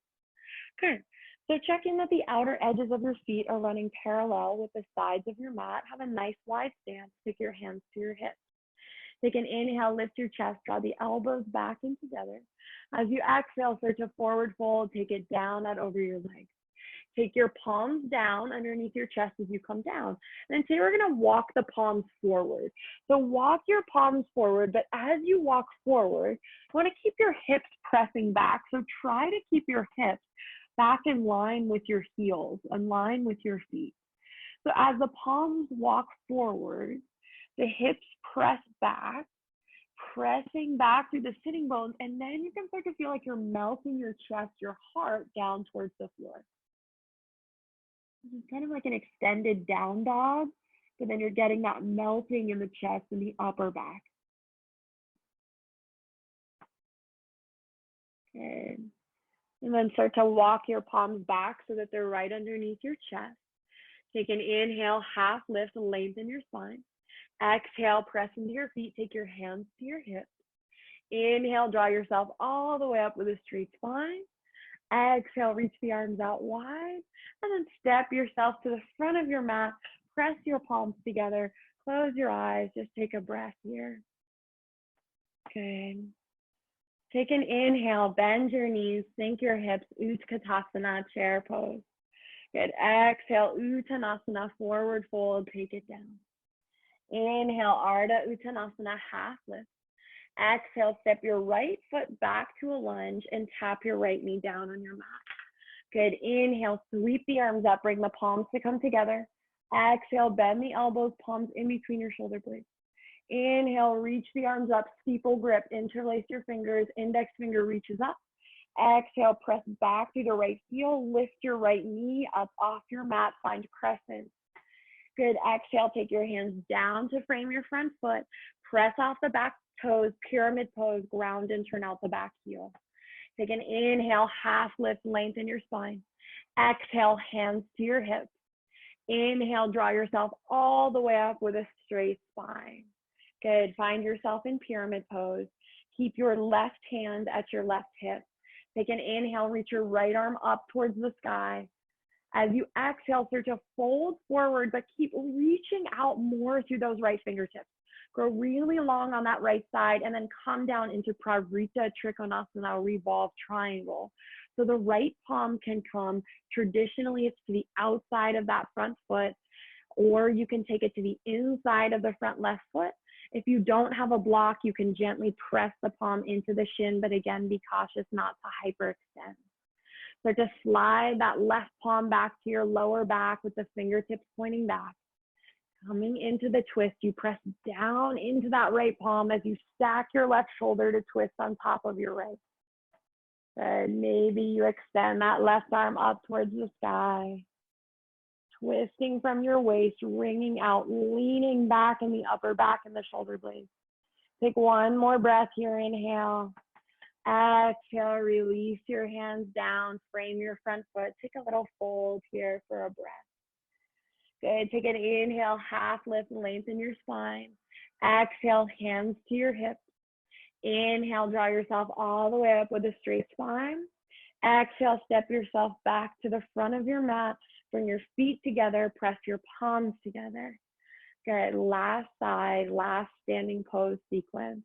Good. So checking that the outer edges of your feet are running parallel with the sides of your mat. Have a nice wide stance. Take your hands to your hips. Take an inhale, lift your chest, draw the elbows back and together. As you exhale, start to forward fold, take it down and over your legs. Take your palms down underneath your chest as you come down. And today we're gonna walk the palms forward. So walk your palms forward, but as you walk forward, you wanna keep your hips pressing back. So try to keep your hips back in line with your heels, in line with your feet. So as the palms walk forward, the hips press back, pressing back through the sitting bones, and then you can start to feel like you're melting your chest, your heart down towards the floor. This is kind of like an extended down dog, but then you're getting that melting in the chest and the upper back. Okay. And then start to walk your palms back so that they're right underneath your chest. Take an inhale, half lift, lengthen your spine. Exhale, press into your feet, take your hands to your hips. Inhale, draw yourself all the way up with a straight spine. Exhale, reach the arms out wide, and then step yourself to the front of your mat. Press your palms together, close your eyes, just take a breath here. Good. Take an inhale, bend your knees, sink your hips, Utkatasana, chair pose. Good. Exhale, Uttanasana, forward fold, take it down. Inhale, Ardha Uttanasana, half lift. Exhale, step your right foot back to a lunge and tap your right knee down on your mat. Good. Inhale, sweep the arms up, bring the palms to come together. Exhale, bend the elbows, palms in between your shoulder blades. Inhale, reach the arms up, steeple grip, interlace your fingers, index finger reaches up. Exhale, press back through the right heel, lift your right knee up off your mat, find crescent. Good. Exhale, take your hands down to frame your front foot, press off the back toes, pyramid pose, ground and turn out the back heel. Take an inhale, half lift, lengthen your spine. Exhale, hands to your hips. Inhale, draw yourself all the way up with a straight spine. Good. Find yourself in pyramid pose. Keep your left hand at your left hip. Take an inhale, reach your right arm up towards the sky. As you exhale, start to fold forward, but keep reaching out more through those right fingertips. Grow really long on that right side and then come down into Pravrita Trikonasana, Revolve triangle. So the right palm can come, traditionally it's to the outside of that front foot, or you can take it to the inside of the front left foot. If you don't have a block, you can gently press the palm into the shin, but again, be cautious not to hyperextend. Start to slide that left palm back to your lower back with the fingertips pointing back. Coming into the twist, you press down into that right palm as you stack your left shoulder to twist on top of your right. And maybe you extend that left arm up towards the sky. Twisting from your waist, wringing out, leaning back in the upper back and the shoulder blades. Take one more breath here, inhale. Exhale, release your hands down, frame your front foot. Take a little fold here for a breath. Good. Take an inhale, half lift, lengthen your spine. Exhale, hands to your hips. Inhale, draw yourself all the way up with a straight spine. Exhale, step yourself back to the front of your mat. Bring your feet together, press your palms together. Good. Last side, last standing pose sequence.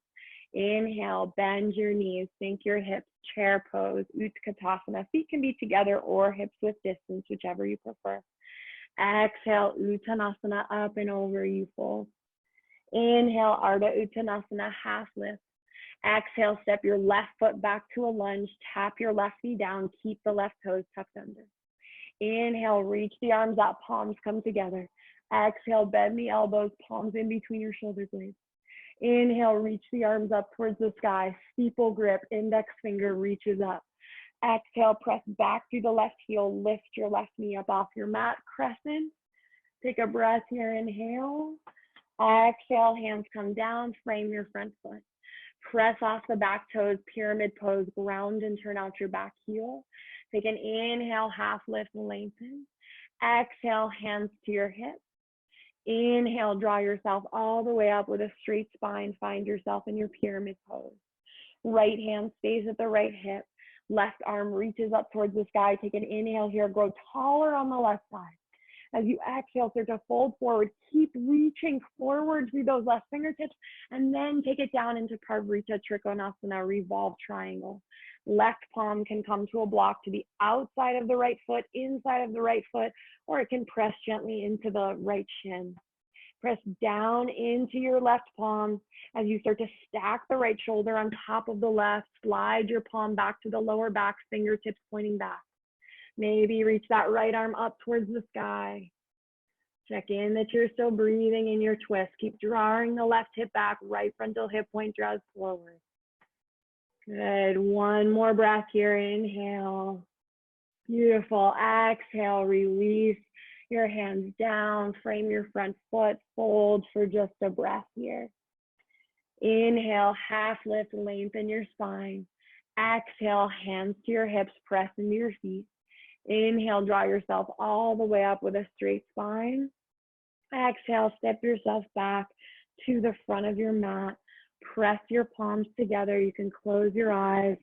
Inhale, bend your knees, sink your hips, chair pose, Utkatasana. Feet can be together or hips with distance, whichever you prefer. Exhale, Uttanasana, up and over, you fold. Inhale, Ardha Uttanasana, half lift. Exhale, step your left foot back to a lunge, tap your left knee down, keep the left toes tucked under. Inhale, reach the arms up, palms come together. Exhale, bend the elbows, palms in between your shoulder blades. Inhale, reach the arms up towards the sky, steeple grip, index finger reaches up. Exhale, press back through the left heel, lift your left knee up off your mat, crescent. Take a breath here, inhale. Exhale, hands come down, frame your front foot. Press off the back toes, pyramid pose, ground and turn out your back heel. Take an inhale, half lift, lengthen. Exhale, hands to your hips. Inhale, draw yourself all the way up with a straight spine. Find yourself in your pyramid pose. Right hand stays at the right hip. Left arm reaches up towards the sky. Take an inhale here, grow taller on the left side. As you exhale, start to fold forward. Keep reaching forward through those left fingertips, and then take it down into Parvrita Trikonasana, revolve triangle. Left palm can come to a block to the outside of the right foot, inside of the right foot, or it can press gently into the right shin. Press down into your left palm as you start to stack the right shoulder on top of the left. Slide your palm back to the lower back, fingertips pointing back. Maybe reach that right arm up towards the sky. Check in that you're still breathing in your twist. Keep drawing the left hip back, right frontal hip point draws forward. Good, one more breath here, inhale. Beautiful, exhale, release your hands down, frame your front foot, fold for just a breath here. Inhale, half lift, lengthen your spine. Exhale, hands to your hips, press into your feet. Inhale, draw yourself all the way up with a straight spine. Exhale, step yourself back to the front of your mat. Press your palms together. You can close your eyes.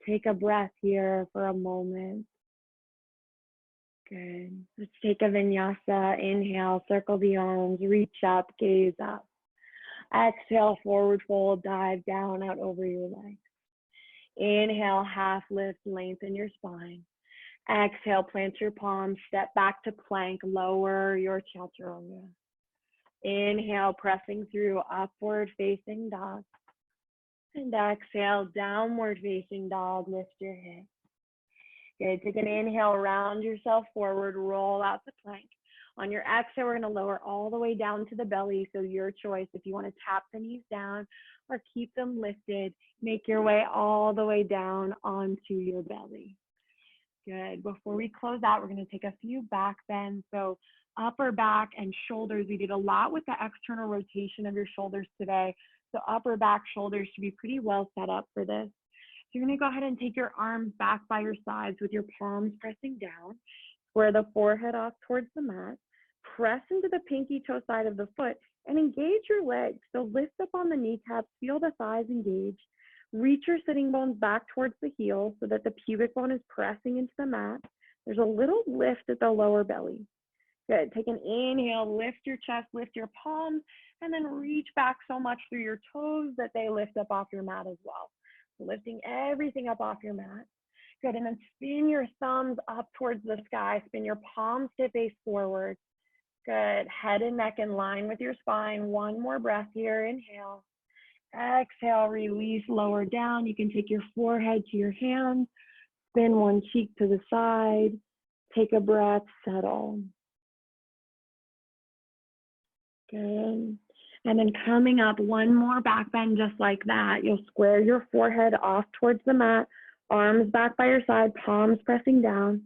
Take a breath here for a moment. Good. Let's take a vinyasa. Inhale, circle the arms, reach up, gaze up. Exhale, forward fold, dive down, out over your legs. Inhale, half lift, lengthen your spine. Exhale, plant your palms, step back to plank, lower your chaturanga. Inhale, pressing through upward facing dog. And exhale, downward facing dog, lift your hips. Good, take an inhale, round yourself forward, roll out the plank. On your exhale, we're gonna lower all the way down to the belly, so your choice. If you wanna tap the knees down or keep them lifted, make your way all the way down onto your belly. Good. Before we close out, we're going to take a few back bends. So upper back and shoulders. We did a lot with the external rotation of your shoulders today. So upper back shoulders should be pretty well set up for this. So you're going to go ahead and take your arms back by your sides with your palms pressing down. Square the forehead off towards the mat. Press into the pinky toe side of the foot and engage your legs. So lift up on the kneecaps, feel the thighs engage. Reach your sitting bones back towards the heels so that the pubic bone is pressing into the mat. There's a little lift at the lower belly. Good. Take an inhale, lift your chest, lift your palms, and then reach back so much through your toes that they lift up off your mat as well. So lifting everything up off your mat. Good. And then spin your thumbs up towards the sky. Spin your palms to face forward. Good. Head and neck in line with your spine. One more breath here. Inhale. Exhale, release, lower down. You can take your forehead to your hands, spin one cheek to the side, take a breath, settle. Good. And then coming up, one more back bend just like that. You'll square your forehead off towards the mat, arms back by your side, palms pressing down.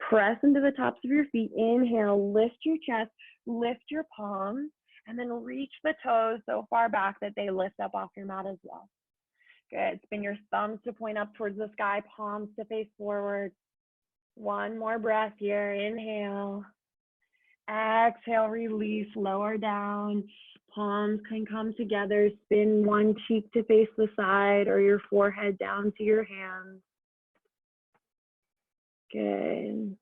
Press into the tops of your feet. Inhale, lift your chest, lift your palms. And then reach the toes so far back that they lift up off your mat as well. Good. Spin your thumbs to point up towards the sky, palms to face forward. One more breath here. Inhale. Exhale, release, lower down. Palms can come together. Spin one cheek to face the side or your forehead down to your hands. Good.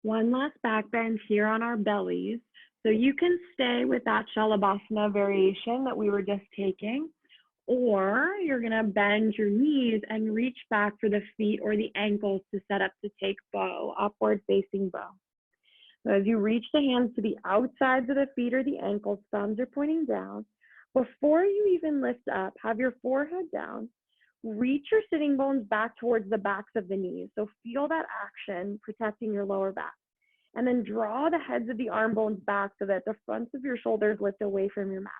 One last back bend here on our bellies. So you can stay with that Shavasana variation that we were just taking, or you're gonna bend your knees and reach back for the feet or the ankles to set up to take bow, upward facing bow. So as you reach the hands to the outsides of the feet or the ankles, thumbs are pointing down. Before you even lift up, have your forehead down. Reach your sitting bones back towards the backs of the knees. So feel that action protecting your lower back. And then draw the heads of the arm bones back so that the fronts of your shoulders lift away from your mat.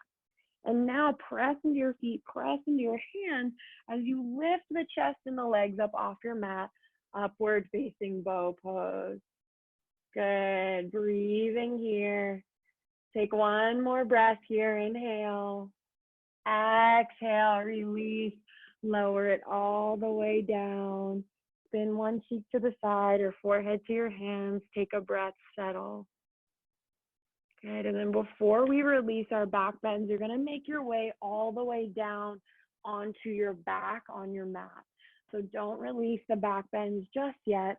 And now press into your feet, press into your hands as you lift the chest and the legs up off your mat, upward facing bow pose. Good, breathing here. Take one more breath here, inhale. Exhale, release, lower it all the way down. Spin one cheek to the side or forehead to your hands. Take a breath, settle. Good, and then before we release our back bends, you're gonna make your way all the way down onto your back on your mat. So don't release the back bends just yet.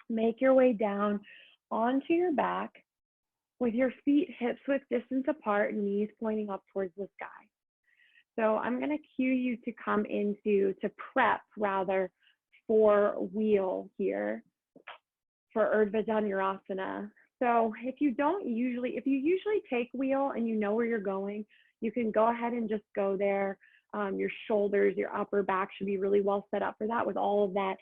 Make your way down onto your back with your feet hips width distance apart, knees pointing up towards the sky. So I'm gonna cue you to come into, to prep rather, for wheel here for Utkatasana. So if you usually take wheel and you know where you're going, you can go ahead and just go there. Your shoulders, your upper back should be really well set up for that with all of that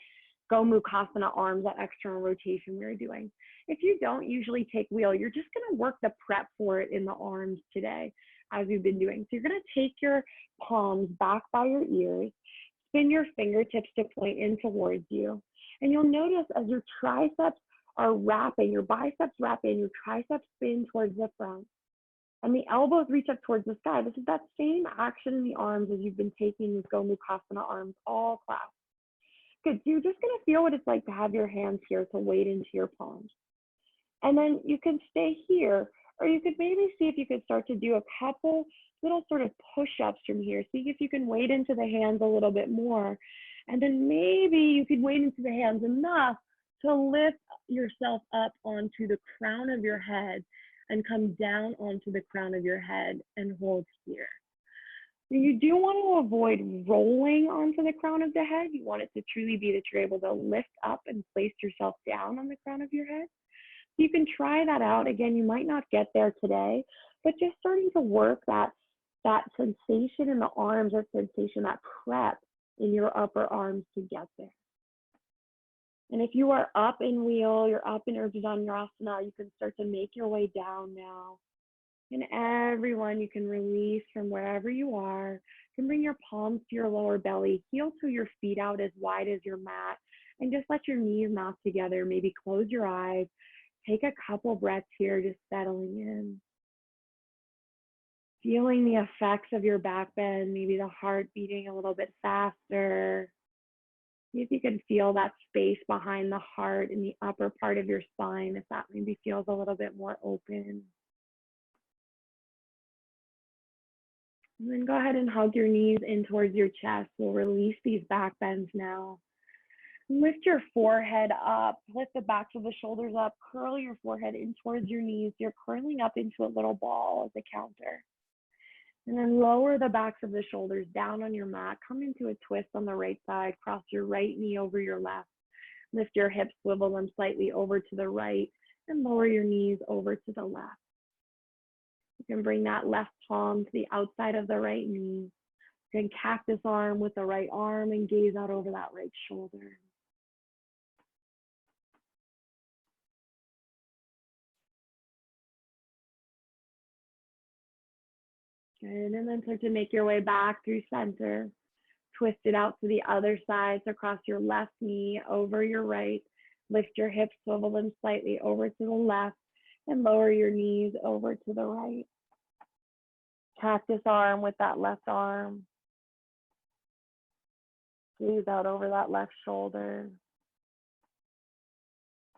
Gomukasana arms, that external rotation we were doing. If you don't usually take wheel, you're just gonna work the prep for it in the arms today, as we've been doing. So you're gonna take your palms back by your ears, spin your fingertips to point in towards you. And you'll notice as your triceps are wrapping, your biceps wrap in, your triceps spin towards the front, and the elbows reach up towards the sky. This is that same action in the arms as you've been taking with Gomukasana arms all class. Good, so you're just gonna feel what it's like to have your hands here to weight into your palms. And then you can stay here, or you could maybe see if you could start to do a couple little sort of push-ups from here. See if you can weight into the hands a little bit more. And then maybe you could weight into the hands enough to lift yourself up onto the crown of your head and come down onto the crown of your head and hold here. You do want to avoid rolling onto the crown of the head. You want it to truly be that you're able to lift up and place yourself down on the crown of your head. You can try that out. Again, you might not get there today, but just starting to work that sensation in the arms, that sensation, that prep in your upper arms to get there. And if you are up in wheel, you're up in Uttanasana, you can start to make your way down now. And everyone, you can release from wherever you are. You can bring your palms to your lower belly, heel to your feet out as wide as your mat, and just let your knees knock together. Maybe close your eyes. Take a couple breaths here, just settling in. Feeling the effects of your back bend, maybe the heart beating a little bit faster. See if you can feel that space behind the heart in the upper part of your spine, if that maybe feels a little bit more open. And then go ahead and hug your knees in towards your chest. We'll release these back bends now. Lift your forehead up, lift the backs of the shoulders up, curl your forehead in towards your knees. You're curling up into a little ball as a counter. And then lower the backs of the shoulders down on your mat. Come into a twist on the right side. Cross your right knee over your left. Lift your hips, swivel them slightly over to the right, and lower your knees over to the left. You can bring that left palm to the outside of the right knee. You can cactus arm with the right arm and gaze out over that right shoulder. Good, and then start to make your way back through center. Twist it out to the other side, so cross your left knee over your right. Lift your hips, swivel them slightly over to the left, and lower your knees over to the right. Cactus arm with that left arm. Gaze out over that left shoulder.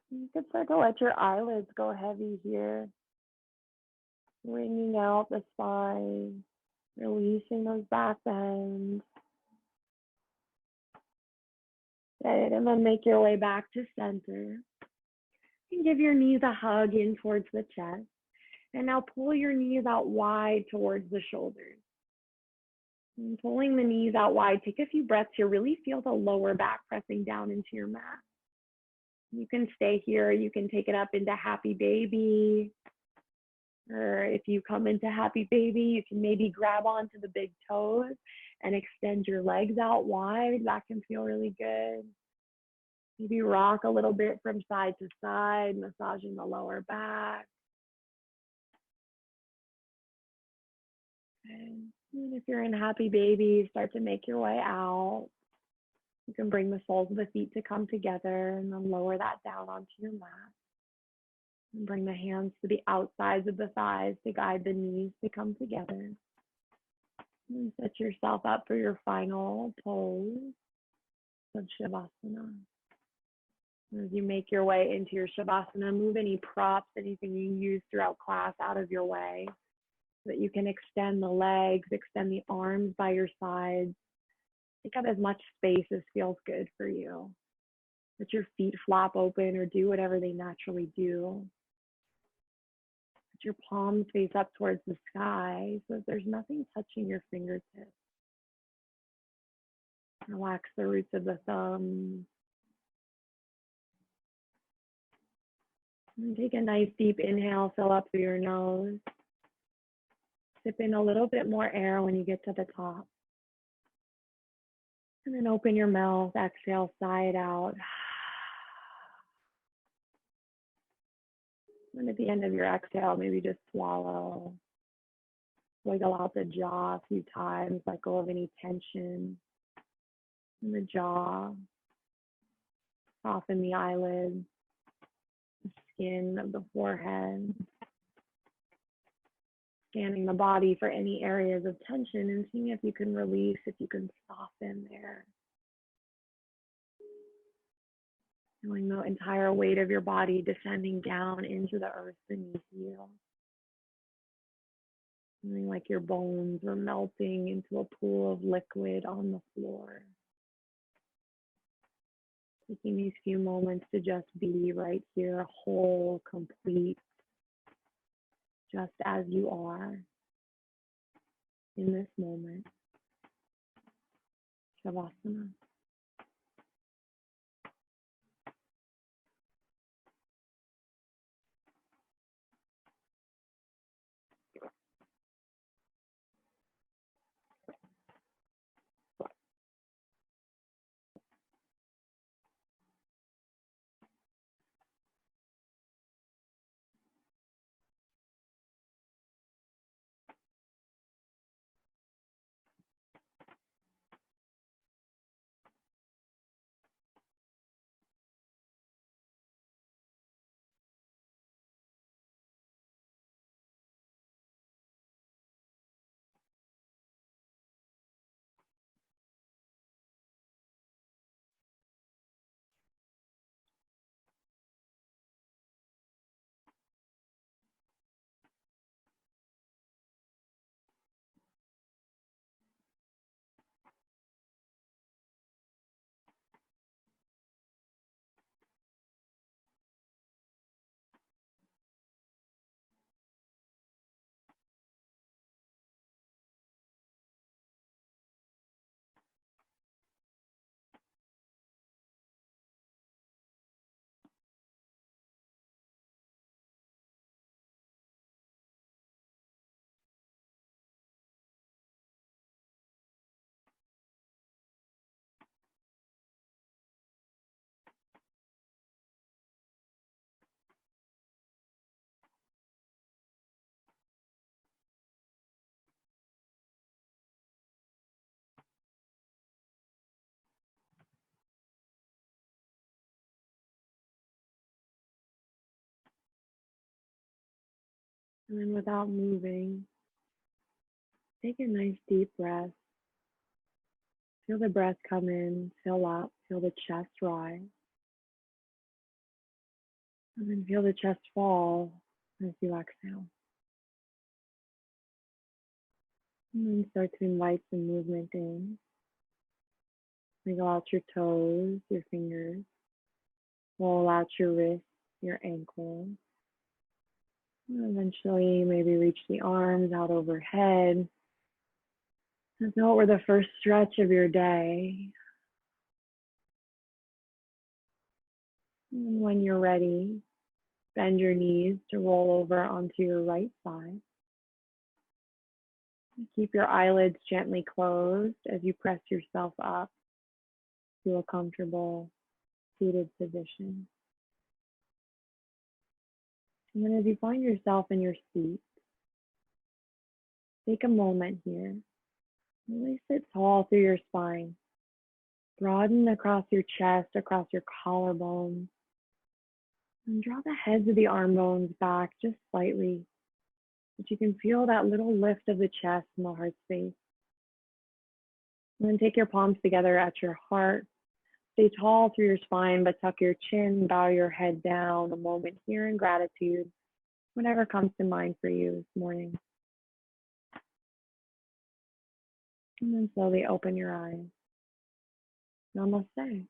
You can start to let your eyelids go heavy here. Wringing out the spine, releasing those back bends. Good, and then make your way back to center. And give your knees a hug in towards the chest. And now pull your knees out wide towards the shoulders. And pulling the knees out wide, take a few breaths here. Really feel the lower back pressing down into your mat. You can stay here. You can take it up into happy baby. Or if you come into happy baby, you can maybe grab onto the big toes and extend your legs out wide. That can feel really good. Maybe rock a little bit from side to side, massaging the lower back. And if you're in happy baby, start to make your way out. You can bring the soles of the feet to come together and then lower that down onto your mat. And bring the hands to the outsides of the thighs to guide the knees to come together. And set yourself up for your final pose of Shavasana. As you make your way into your Shavasana, move any props, anything you use throughout class out of your way so that you can extend the legs, extend the arms by your sides. Take up as much space as feels good for you. Let your feet flop open or do whatever they naturally do. Put your palms face up towards the sky so that there's nothing touching your fingertips. Relax the roots of the thumbs. And take a nice deep inhale, fill up through your nose. Sip in a little bit more air when you get to the top. And then open your mouth, exhale, sigh it out. And at the end of your exhale, maybe just swallow. Wiggle out the jaw a few times, let go of any tension in the jaw. Soften the eyelids, the skin of the forehead. Scanning the body for any areas of tension and seeing if you can release, if you can soften there. Feeling the entire weight of your body descending down into the earth beneath you. Feeling like your bones are melting into a pool of liquid on the floor. Taking these few moments to just be right here, whole, complete, just as you are in this moment. Shavasana. And then without moving, take a nice deep breath. Feel the breath come in, fill up, feel the chest rise. And then feel the chest fall as you exhale. And then start to invite some movement in. Wiggle out your toes, your fingers. Roll out your wrists, your ankles. And eventually, maybe reach the arms out overhead. As though it were the first stretch of your day. And when you're ready, bend your knees to roll over onto your right side. Keep your eyelids gently closed as you press yourself up to a comfortable seated position. And then as you find yourself in your seat, take a moment here. Really sit tall through your spine. Broaden across your chest, across your collarbones. And draw the heads of the arm bones back just slightly. But you can feel that little lift of the chest and the heart space. And then take your palms together at your heart. Stay tall through your spine, but tuck your chin, bow your head down. A moment here in gratitude, whatever comes to mind for you this morning. And then slowly open your eyes. Namaste.